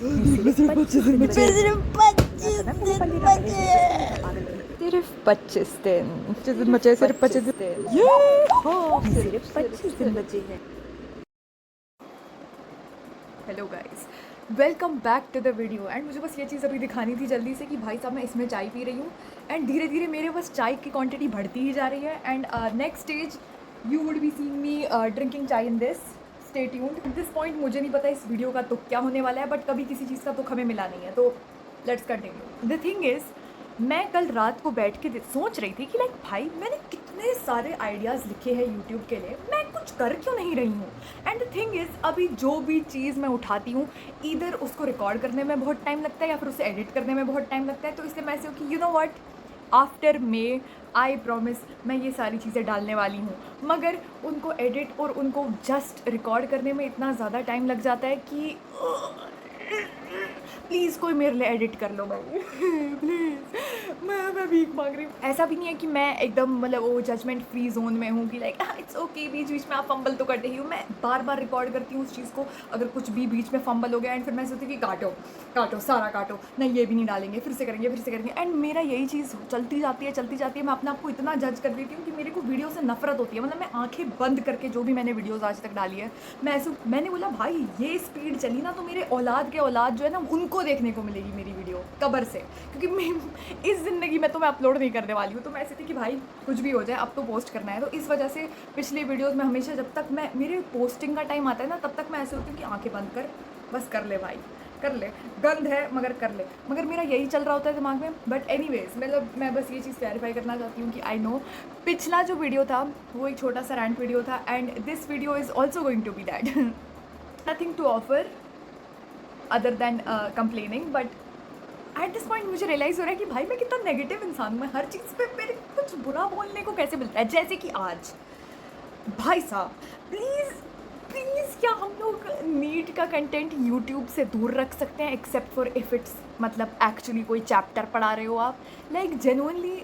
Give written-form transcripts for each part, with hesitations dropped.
सिर्फ 25 दिन बचे। सिर्फ 25 दिन बचे, सिर्फ 25 दिन। सिर्फ 25 दिन बचे हैं। Hello guys, welcome back to the video. And मुझे बस ये चीज़ अभी दिखानी थी जल्दी से कि भाई साहब मैं इसमें चाय पी रही हूँ एंड धीरे धीरे मेरे बस चाय की क्वांटिटी बढ़ती ही जा रही है। And next stage you would be seeing me drinking chai in this. Stay tuned. At this point मुझे नहीं पता इस वीडियो का तुक क्या होने वाला है, बट कभी किसी चीज़ का तुक हमें मिला नहीं है, तो let's continue. The thing is, मैं कल रात को बैठ के सोच रही थी कि लाइक भाई मैंने कितने सारे आइडियाज़ लिखे हैं यूट्यूब के लिए, मैं कुछ कर क्यों नहीं रही हूँ। एंड द थिंग इज़, अभी जो भी चीज़ मैं उठाती हूँ इधर उसको रिकॉर्ड करने में बहुत टाइम लगता है या फिर उसे एडिट करने में बहुत टाइम लगता है। तो इसलिए मैं ऐसे हूँ कि you know what, after may I promise मैं ये सारी चीज़ें डालने वाली हूँ, मगर उनको एडिट और उनको जस्ट रिकॉर्ड करने में इतना ज़्यादा टाइम लग जाता है कि प्लीज़ कोई मेरे लिए एडिट कर लो भाई प्लीज़। मैं भीख मांग रही हूँ। ऐसा भी नहीं है कि मैं एकदम मतलब वो जजमेंट फ्री जोन में हूँ कि लाइक इट्स ओके, बीच बीच में आप फंबल तो करते ही हो। मैं बार बार रिकॉर्ड करती हूँ उस चीज़ को, अगर कुछ भी बीच में फंबल हो गया एंड फिर मैं सोचती हूँ कि काटो काटो सारा काटो, नहीं ये भी नहीं डालेंगे, फिर से करेंगे एंड मेरा यही चीज़ चलती जाती है। मैं अपने आप को इतना जज कर देती हूँ कि मेरे को वीडियो से नफरत होती है। मतलब मैं आंखें बंद करके जो भी मैंने वीडियोज़ आज तक डाली है, मैंने बोला भाई ये स्पीड चली ना तो मेरे औलाद के औलाद जो है ना उनको देखने को मिलेगी मेरी वीडियो कबर से, क्योंकि मैं इस ज़िंदगी में तो मैं अपलोड नहीं करने वाली हूँ। तो मैं ऐसी थी कि भाई कुछ भी हो जाए अब तो पोस्ट करना है। तो इस वजह से पिछले वीडियोज़ में हमेशा जब तक मैं मेरे पोस्टिंग का टाइम आता है ना तब तक मैं ऐसे होती हूँ कि आंखें बंद कर, बस कर ले भाई कर ले, गंद है मगर कर ले। मगर मेरा यही चल रहा होता है दिमाग में। बट एनीवेज मतलब मैं बस ये चीज़ क्लैरिफाई करना चाहती हूँ कि आई नो पिछला जो वीडियो था वो एक छोटा सा रैंट वीडियो था and this video is also going to be that. Nothing to offer other than complaining, but at this point मुझे रियलाइज़ हो रहा है कि भाई मैं कितना नेगेटिव इंसान हूँ। मैं हर चीज़ पे मेरे कुछ बुरा बोलने को कैसे मिलता है। जैसे कि आज भाई साहब प्लीज़ प्लीज़ क्या हम लोग नीट का कंटेंट यूट्यूब से दूर रख सकते हैं, एक्सेप्ट फॉर इफ़ इट्स मतलब एक्चुअली कोई चैप्टर पढ़ा रहे हो आप। लाइक जेन्युइनली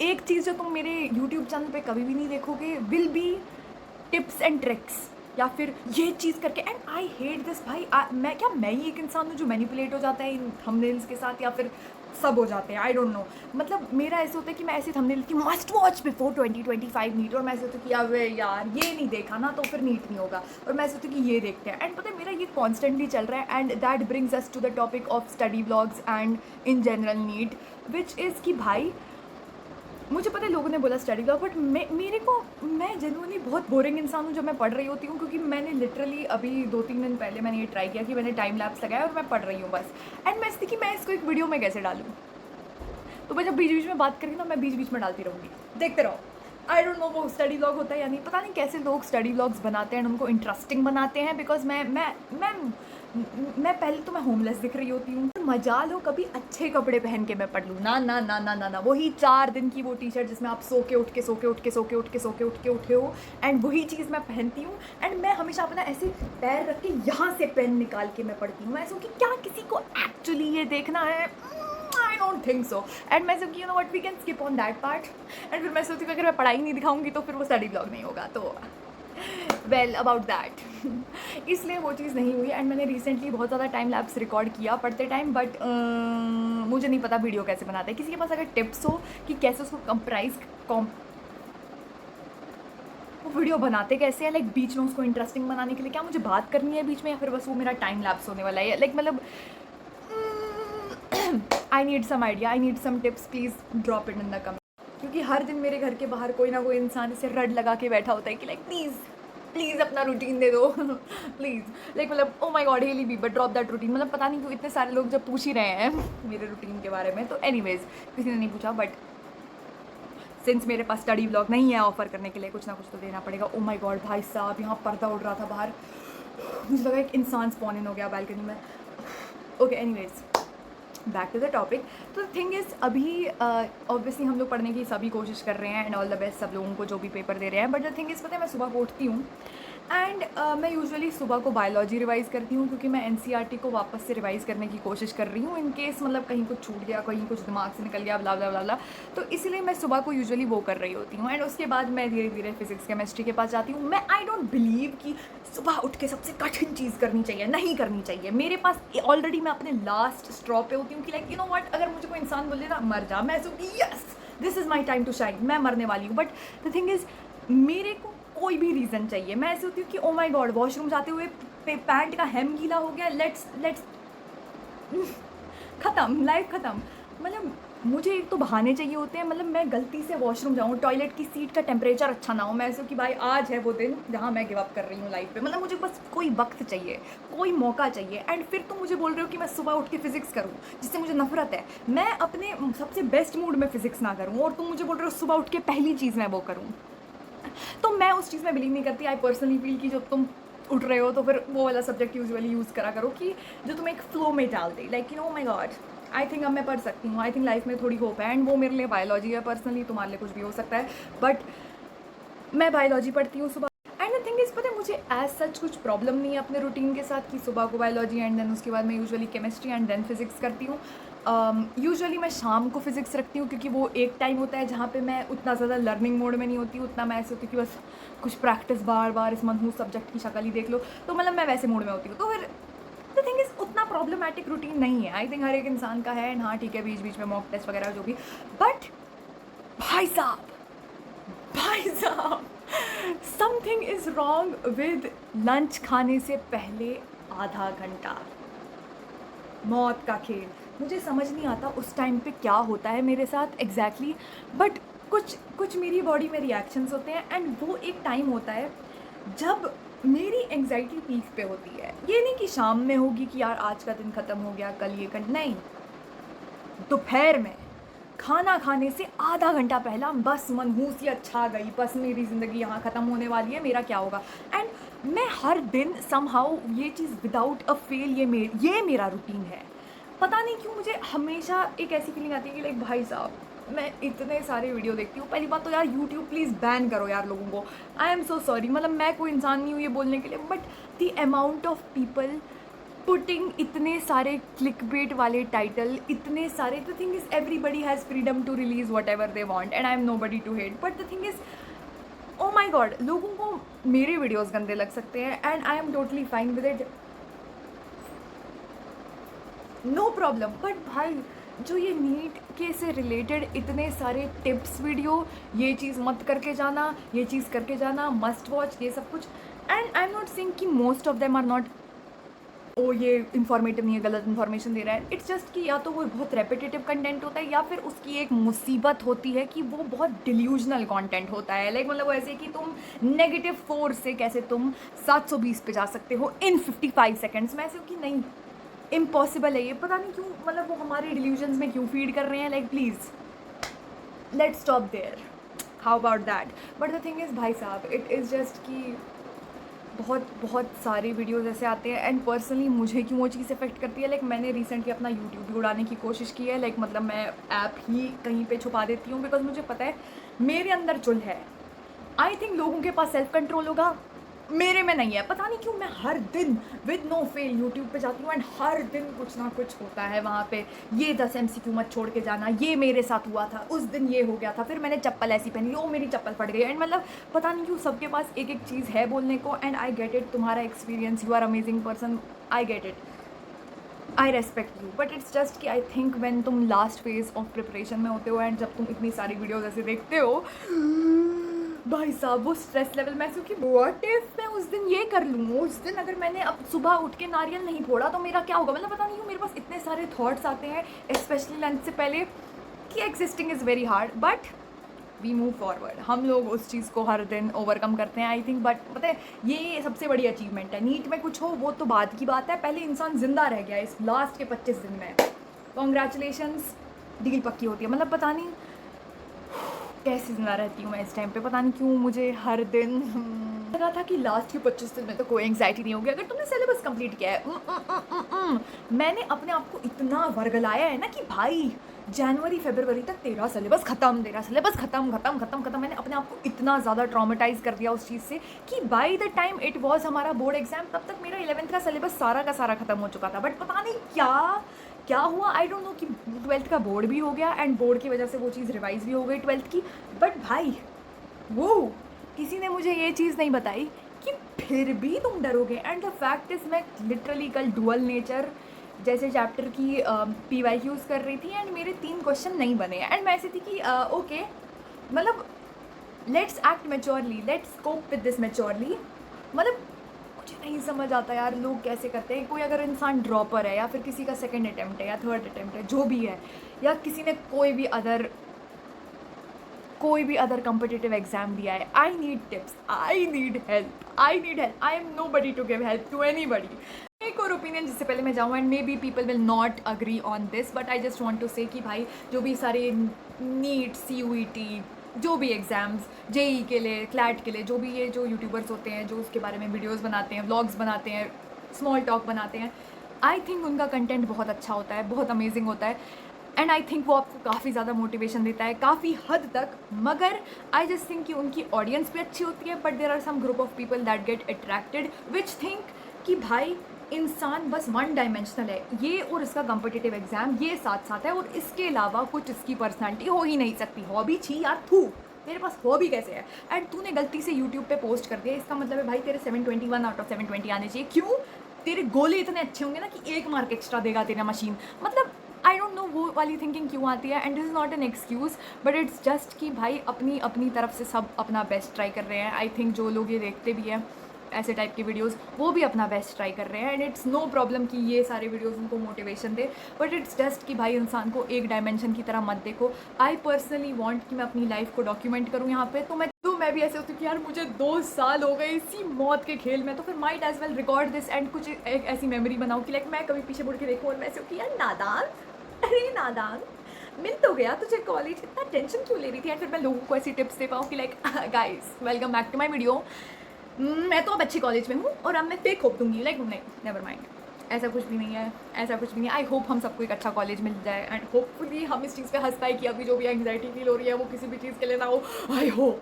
एक चीज़ जो तुम मेरे यूट्यूब चैनल पे कभी भी नहीं देखोगे will be tips and tricks या फिर ये चीज़ करके। एंड आई हेट दिस भाई। मैं ही एक इंसान हूँ जो मैनिपुलेट हो जाता है इन थंबनेल्स के साथ, या फिर सब हो जाते हैं, आई डोंट नो। मतलब मेरा ऐसे होता है कि मैं ऐसे थंबनेल की मस्ट वॉच बिफोर 2025 नीट, और मैं ऐसे होती हूँ कि अब यार ये नहीं देखा ना तो फिर नीट नहीं होगा, और मैं ऐसे होती हूँ कि ये देखते हैं। एंड पता है मेरा ये कॉन्स्टेंटली चल रहा है and that brings us to the topic of study blogs and in general NEET, which is कि भाई मुझे पता है लोगों ने बोला स्टडी ब्लॉग, बट मैं जेन्युइनली बहुत बोरिंग इंसान हूँ जब मैं पढ़ रही होती हूँ, क्योंकि मैंने लिटरली अभी 2-3 दिन पहले मैंने ये ट्राई किया कि मैंने टाइम लैप्स लगाया और मैं पढ़ रही हूँ बस। एंड मैं इसलिए कि मैं इसको एक वीडियो में कैसे डालूँ, तो मैं जब बीच बीच में बात करूँगी ना मैं बीच बीच में डालती रहूँगी, देखते रहो। आई डोंट नो वो स्टडी ब्लॉग होता है या नहीं, पता नहीं कैसे लोग स्टडी ब्लॉग्स बनाते हैं एंड उनको इंटरेस्टिंग बनाते हैं। बिकॉज मैं पहले तो मैं होमलेस दिख रही होती हूँ, मजा लो कभी अच्छे कपड़े पहन के मैं पढ़ लूँ ना ना ना ना ना ना, वही 4 दिन की वो टी शर्ट जिसमें आप सो के उठे हो एंड वही चीज़ मैं पहनती हूँ। एंड मैं हमेशा अपना ऐसे पैर रख के यहाँ से पेन निकाल के मैं पढ़ती हूँ। मैं ऐसा कि क्या किसी को एक्चुअली ये देखना है? I don't think so. And मैं सोचती you know what, we can skip on that part. And फिर मैं सोचती हूँ अगर मैं पढ़ाई नहीं दिखाऊंगी तो फिर वो स्टडी ब्लॉग नहीं होगा, तो वेल अबाउट दैट इसलिए वो चीज़ नहीं हुई। एंड मैंने रिसेंटली बहुत ज़्यादा टाइम लैप्स रिकॉर्ड किया पढ़ते टाइम, बट मुझे नहीं पता वीडियो कैसे बनाते हैं। किसी के पास अगर टिप्स हो कि कैसे उसको वो वीडियो बनाते कैसे हैं, लाइक बीच में उसको इंटरेस्टिंग बनाने के लिए क्या मुझे बात करनी है बीच में, या फिर बस वो मेरा टाइम लैप्स होने वाला है, लाइक मतलब I need some idea, I need some tips, please drop it in the comment. क्योंकि हर दिन मेरे घर के बाहर कोई ना कोई इंसान इसे रड लगा के बैठा होता है कि लाइक प्लीज़ अपना रूटीन दे दो प्लीज़, लाइक मतलब oh my god Hailey Bieber drop that routine. मतलब पता नहीं क्यों इतने सारे लोग जब पूछ ही रहे हैं मेरे रूटीन के बारे में, तो एनीवेज किसी ने नहीं पूछा, बट सिंस मेरे पास स्टडी ब्लॉग नहीं है ऑफर करने के लिए, कुछ ना कुछ तो देना पड़ेगा। ओ माय गॉड भाई साहब यहाँ पर्दा उड़ रहा था बाहर, मुझे लगा एक इंसान स्पॉन इन हो गया बालकनी में। Okay anyways back to the topic. तो द थिंग इज़ अभी ऑब्वियसली हम लोग पढ़ने की सभी कोशिश कर रहे हैं एंड ऑल द बेस्ट सब लोगों को जो भी पेपर दे रहे हैं। बट द थिंग इज़ पता है मैं सुबह को उठती हूँ एंड मैं यूजुअली सुबह को बायोलॉजी रिवाइज़ करती हूँ क्योंकि मैं एनसीईआरटी को वापस से रिवाइज़ करने की कोशिश कर रही हूँ इन केस मतलब कहीं कुछ छूट गया, कहीं कुछ दिमाग से निकल गया, ब्ला ब्ला ब्ला ब्ला। तो इसीलिए मैं सुबह को यूजुअली वो कर रही होती हूँ एंड उसके बाद मैं धीरे धीरे फिजिक्स केमिस्ट्री के पास जाती हूँ। मैं आई डोंट बिलीव कि सुबह उठ के सबसे कठिन चीज़ करनी चाहिए, नहीं करनी चाहिए। मेरे पास ऑलरेडी मैं अपने लास्ट स्ट्रॉ पे होती हूँ कि लाइक यू नो व्हाट, अगर मुझे कोई इंसान बोले ना मर जा, मैं ऐसे yes this is my time to shine, मैं मरने वाली हूँ। बट द थिंग इज़ मेरे को कोई भी रीज़न चाहिए। मैं ऐसे होती हूँ कि ओ माय गॉड वॉशरूम जाते हुए पैंट का हेम गीला हो गया, लेट्स ख़त्म, लाइफ ख़त्म। मतलब मुझे एक तो बहाने चाहिए होते हैं, मतलब मैं गलती से वॉशरूम जाऊँ, टॉयलेट की सीट का टेम्परेचर अच्छा ना हो, मैं ऐसे कि भाई आज है वो दिन जहाँ मैं गिव अप कर रही हूँ लाइफ पे। मतलब मुझे बस कोई वक्त चाहिए, कोई मौका चाहिए। एंड फिर तुम मुझे बोल रहे हो कि मैं सुबह उठ के फिजिक्स करूँ, जिससे मुझे नफरत है। मैं अपने सबसे बेस्ट मूड में फिजिक्स ना करूँ और तुम मुझे बोल रहे हो सुबह उठ के पहली चीज़ मैं वो करूँ, तो मैं उस चीज़ में बिलीव नहीं करती। आई पर्सनली फील कि जब तुम उठ रहे हो तो फिर वो वाला सब्जेक्ट यूजुअली यूज़ करा करो कि जो तुम्हें एक फ्लो में डाल दे, like you know my god I think अब मैं पढ़ सकती हूँ, आई थिंक लाइफ में थोड़ी होप है एंड वो मेरे लिए बायोलॉजी है। पर्सनली तुम्हारे लिए कुछ भी हो सकता है बट मैं बायोलॉजी पढ़ती हूँ सुबह। एंड द थिंग इज़ पता है मुझे एज सच कुछ प्रॉब्लम नहीं है अपने रूटीन के साथ कि सुबह को बायोलॉजी एंड देन उसके बाद मैं usually chemistry and then physics करती हूँ। यूजुअली मैं शाम को फिजिक्स रखती हूँ क्योंकि वो एक टाइम होता है जहाँ पे मैं उतना ज़्यादा लर्निंग मोड में नहीं होती, उतना मैं ऐसे होती हूँ कि बस कुछ प्रैक्टिस बार बार इस मनहूस सब्जेक्ट की शक्ल ही देख लो, तो मतलब मैं वैसे मूड में होती हूँ। तो फिर द थिंग इज़ उतना प्रॉब्लमैटिक रूटीन नहीं है। आई थिंक हर एक इंसान का है एंड हाँ ठीक है बीच बीच में मॉक टेस्ट वगैरह जो भी, बट भाई साहब something is wrong with lunch खाने से पहले आधा घंटा। मौत का खेल, मुझे समझ नहीं आता उस टाइम पे क्या होता है मेरे साथ एग्जैक्टली बट कुछ मेरी बॉडी में रिएक्शंस होते हैं एंड वो एक टाइम होता है जब मेरी एंग्जाइटी पीक पे होती है। ये नहीं कि शाम में होगी कि यार आज का दिन ख़त्म हो गया कल ये कर, नहीं, दोपहर में खाना खाने से आधा घंटा पहला बस मनहूसियत छा गई, बस मेरी ज़िंदगी यहाँ ख़त्म होने वाली है, मेरा क्या होगा। एंड मैं हर दिन समहाउ ये चीज़ विदाउट अ फेल ये मेरा रूटीन है। पता नहीं क्यों मुझे हमेशा एक ऐसी फीलिंग आती है कि लाइक भाई साहब मैं इतने सारे वीडियो देखती हूँ। पहली बात तो यार यूट्यूब प्लीज़ बैन करो यार लोगों को, आई एम सो सॉरी, मतलब मैं कोई इंसान नहीं हूँ ये बोलने के लिए, but the amount of people putting इतने सारे क्लिकबेट वाले टाइटल, इतने सारे, the thing is everybody has freedom to release whatever they want and I am nobody to hate, but the thing is oh my god लोगों को मेरे videos गंदे लग सकते हैं and I am totally fine with it, no problem. But भाई जो ये नीट के से रिलेटेड इतने सारे टिप्स वीडियो, ये चीज़ मत करके जाना, ये चीज़ करके जाना, मस्ट वॉच, ये सब कुछ, and I am not saying कि most of them are not ओ ये इन्फॉर्मेटिव नहीं है, गलत इन्फॉर्मेशन दे रहा है। इट्स जस्ट कि या तो वो बहुत रेपिटेटिव कंटेंट होता है या फिर उसकी एक मुसीबत होती है कि वो बहुत डिल्यूजनल कंटेंट होता है। लाइक मतलब वो ऐसे कि तुम -4 से कैसे तुम 720 पे जा सकते हो इन 55 सेकेंड्स में, ऐसे कि नहीं इम्पॉसिबल है ये। पता नहीं क्यों मतलब वो हमारे डिल्यूजन्स में क्यों फीड कर रहे हैं। Like please let's stop there, how about that. But the thing is भाई साहब इट इज़ जस्ट कि बहुत सारे वीडियोज़ ऐसे आते हैं एंड पर्सनली मुझे क्यों वो चीज़ अफेक्ट करती है। लाइक मैंने रिसेंटली अपना यूट्यूब भी उड़ाने की कोशिश की है, लाइक मतलब मैं ऐप ही कहीं पे छुपा देती हूँ बिकॉज मुझे पता है मेरे अंदर चुल है। आई थिंक लोगों के पास सेल्फ कंट्रोल होगा, मेरे में नहीं है। पता नहीं क्यों मैं हर दिन विद नो फेल यूट्यूब पे जाती हूँ एंड हर दिन कुछ ना कुछ होता है वहाँ पे। ये 10 MCQ मत छोड़ के जाना, ये मेरे साथ हुआ था, उस दिन ये हो गया था, फिर मैंने चप्पल ऐसी पहनी, ओ मेरी चप्पल फट गई। एंड मतलब पता नहीं क्यों सबके पास एक एक चीज़ है बोलने को एंड आई गेट इट। तुम्हारा experience, you are amazing person, I get it, I respect you, but it's just कि आई थिंक व्हेन तुम लास्ट फेज ऑफ प्रिपरेशन में होते हो एंड जब तुम इतनी सारी वीडियोज़ ऐसे देखते हो भाई साहब वो स्ट्रेस लेवल मैं क्योंकि व्हाट इफ मैं उस दिन ये कर लूँ, उस दिन अगर मैंने अब सुबह उठ के नारियल नहीं फोड़ा तो मेरा क्या होगा। मतलब पता नहीं क्यों मेरे पास इतने सारे थॉट्स आते हैं स्पेशली लंच से पहले कि existing is very hard but we move forward. हम लोग उस चीज़ को हर दिन ओवरकम करते हैं आई थिंक। बट पता है ये सबसे बड़ी अचीवमेंट है। नीट में कुछ हो वो तो बाद की बात है, पहले इंसान ज़िंदा रह गया इस लास्ट के 25 दिन में। कॉन्ग्रेचुलेशंस, डील पक्की होती है। मतलब पता नहीं कैसे ज़िंदा रहती हूँ मैं इस टाइम पे, पता नहीं क्यों मुझे हर दिन लगा था कि लास्ट के 25 दिन में तो कोई एंग्जाइटी नहीं होगी अगर तुमने सिलेबस कंप्लीट किया है। मैंने अपने आप को इतना वर्गलाया है ना कि भाई जनवरी फरवरी तक तेरा सिलेबस ख़त्म, तेरा सिलेबस ख़त्म ख़त्म ख़त्म ख़त्म। मैंने अपने आप को इतना ज़्यादा ट्रॉमेटाइज़ कर दिया उस चीज़ से कि by the time it was हमारा बोर्ड एग्जाम तब तक मेरा 11th का सिलेबस सारा का सारा ख़त्म हो चुका था। बट पता नहीं क्या हुआ, आई डोंट नो, कि 12th का बोर्ड भी हो गया एंड बोर्ड की वजह से वो चीज़ रिवाइज भी हो गई 12th की। बट भाई वो किसी ने मुझे ये चीज़ नहीं बताई कि फिर भी तुम डरोगे। एंड द फैक्ट इज़ मैं लिटरली कल डुअल नेचर जैसे चैप्टर की PYQs कर रही थी एंड मेरे 3 क्वेश्चन नहीं बने एंड मैं ऐसी थी कि ओके, मतलब let's act maturely, let's cope with this maturely. मतलब मुझे नहीं समझ आता यार लोग कैसे करते हैं। कोई अगर इंसान ड्रॉपर है या फिर किसी का सेकंड अटेम्प्ट है या थर्ड अटेम्प्ट है, जो भी है, या किसी ने कोई भी अदर कॉम्पिटिटिव एग्जाम दिया है, I need tips, I need help, I am nobody to give help to anybody. एक और ओपिनियन जिससे पहले मैं जाऊँ, and maybe people will not agree on this, but I just want to say कि भाई जो भी सारे नीट, CUET, जो भी एग्ज़ाम्स, JEE के लिए, क्लैट के लिए, जो भी ये जो यूट्यूबर्स होते हैं जो उसके बारे में वीडियोज़ बनाते हैं, व्लॉग्स बनाते हैं, स्मॉल टॉक बनाते हैं, आई थिंक उनका कंटेंट बहुत अच्छा होता है, बहुत अमेजिंग होता है एंड आई थिंक वो आपको काफ़ी ज़्यादा मोटिवेशन देता है काफ़ी हद तक। मगर आई जस्ट थिंक कि उनकी ऑडियंस भी अच्छी होती है, but there are some group of people that get attracted which think कि भाई इंसान बस वन डायमेंशनल है, ये और इसका कॉम्पिटिटिव एग्जाम ये साथ साथ है और इसके अलावा कुछ इसकी पर्सनैलिटी हो ही नहीं सकती। हॉबी छी यार, थू, तेरे पास हॉबी कैसे है? एंड तूने गलती से यूट्यूब पे पोस्ट कर दिया, इसका मतलब है भाई तेरे 721 आउट ऑफ 720 आने चाहिए। क्यों? तेरे गोले इतने अच्छे होंगे ना कि 1 मार्क एक्स्ट्रा देगा तेरा मशीन। मतलब आई डोंट नो वो वाली थिंकिंग क्यों आती है। And this is not an excuse, but it's just कि भाई अपनी अपनी तरफ से सब अपना बेस्ट ट्राई कर रहे हैं। आई थिंक जो लोग ये देखते भी हैं ऐसे टाइप की वीडियोस, वो भी अपना बेस्ट ट्राई कर रहे हैं एंड इट्स नो प्रॉब्लम कि ये सारे वीडियोस उनको motivation they, but it's just कि भाई इंसान को एक डायमेंशन की तरह मत देखो। आई पर्सनली वांट कि मैं अपनी लाइफ को डॉक्यूमेंट करूँ यहाँ पे, तो मैं भी ऐसे होती हूँ कि यार मुझे 2 साल हो गए इसी मौत के खेल में, तो फिर might as well record this and कुछ एक ऐसी मेमोरी बनाऊँ कि लाइक मैं कभी पीछे मुड़ के देखूँ और मैं ऐसे हूँ कि यार नादान, अरे नादान, मिल तो गया तुझे कॉलेज, इतना टेंशन क्यों ले रही थी। एंड फिर मैं लोगों को ऐसी टिप्स दे पाऊँ कि like guys welcome back to my video, मैं तो अब अच्छी कॉलेज में हूँ और अब मैं फेक होप दूंगी। लाइक नहीं, नेवर माइंड, ऐसा कुछ भी नहीं है, ऐसा कुछ भी नहीं है। आई होप हम सबको एक अच्छा कॉलेज मिल जाए एंड होपफुली हम इस चीज़ पे हंस पाए कि अभी जो भी एंग्जाइटी फील हो रही है वो किसी भी चीज़ के लिए ना हो। I hope,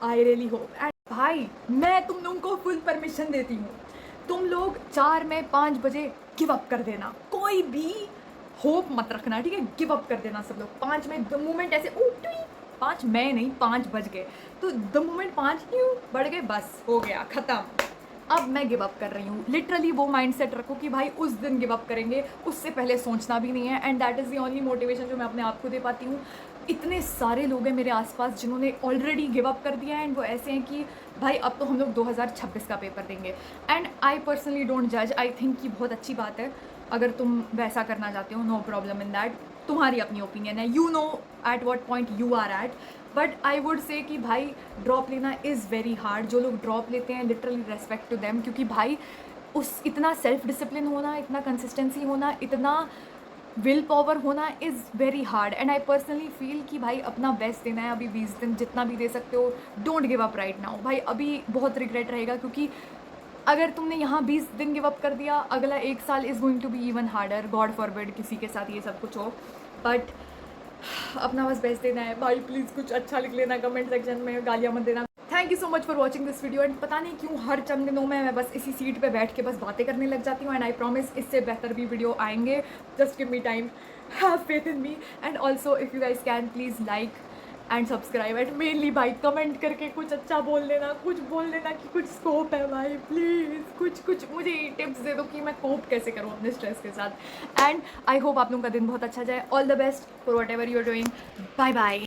I really hope. And भाई मैं तुम लोगों को फुल परमिशन देती हूँ, तुम लोग 4 में 5 बजे गिव अप कर देना, कोई भी होप मत रखना, ठीक है? गिव अप कर देना सब लोग 5 में। द मोमेंट ऐसे 5 में नहीं 5 बज गए, तो द मोमेंट 5 क्यों बढ़ गए, बस हो गया ख़त्म, अब मैं गिव अप कर रही हूँ। लिटरली वो माइंडसेट रखो कि भाई उस दिन गिव अप करेंगे, उससे पहले सोचना भी नहीं है। And that is the only motivation जो मैं अपने आप को दे पाती हूँ। इतने सारे लोग हैं मेरे आसपास जिन्होंने ऑलरेडी गिव अप कर दिया है एंड वो ऐसे हैं कि भाई अब तो हम लोग 2026 का पेपर देंगे। एंड आई पर्सनली डोंट जज, आई थिंक कि बहुत अच्छी बात है अगर तुम वैसा करना चाहते हो, नो प्रॉब्लम इन दैट, तुम्हारी अपनी ओपिनियन है, you know at what point you are at. But I would say कि भाई ड्रॉप लेना इज़ वेरी हार्ड। जो लोग ड्रॉप लेते हैं लिटरली रेस्पेक्ट टू देम, क्योंकि भाई उस इतना सेल्फ डिसिप्लिन होना, इतना कंसिस्टेंसी होना, इतना विल पावर होना is very hard. And I personally feel कि भाई अपना बेस्ट देना है अभी 20 दिन, जितना भी दे सकते हो। Don't give up right now भाई, अभी बहुत रिग्रेट रहेगा, क्योंकि अगर तुमने यहाँ 20 दिन गिव अप कर दिया, अगला 1 साल is going to be even harder. God forbid किसी के साथ ये सब कुछ हो, बट अपना बस बेस्ट देना है भाई। प्लीज़ कुछ अच्छा लिख लेना कमेंट सेक्शन में, गालियाँ मत देना। Thank you so much for watching this video. And पता नहीं क्यों हर चंद दिनों में मैं बस इसी सीट पे बैठ के बस बातें करने लग जाती हूँ। एंड आई प्रॉमिस इससे बेहतर भी वीडियो आएंगे, just give me time, have faith in me. And also if you guys can please like and subscribe and mainly भाई कमेंट करके कुछ अच्छा बोल देना, कुछ बोल देना कि कुछ स्कोप है भाई, प्लीज़ कुछ मुझे टिप्स दे दो कि मैं कोप कैसे करूँ अपने स्ट्रेस के साथ। एंड आई होप आप लोगों का दिन बहुत अच्छा जाए। All the best for whatever you are doing. Bye bye.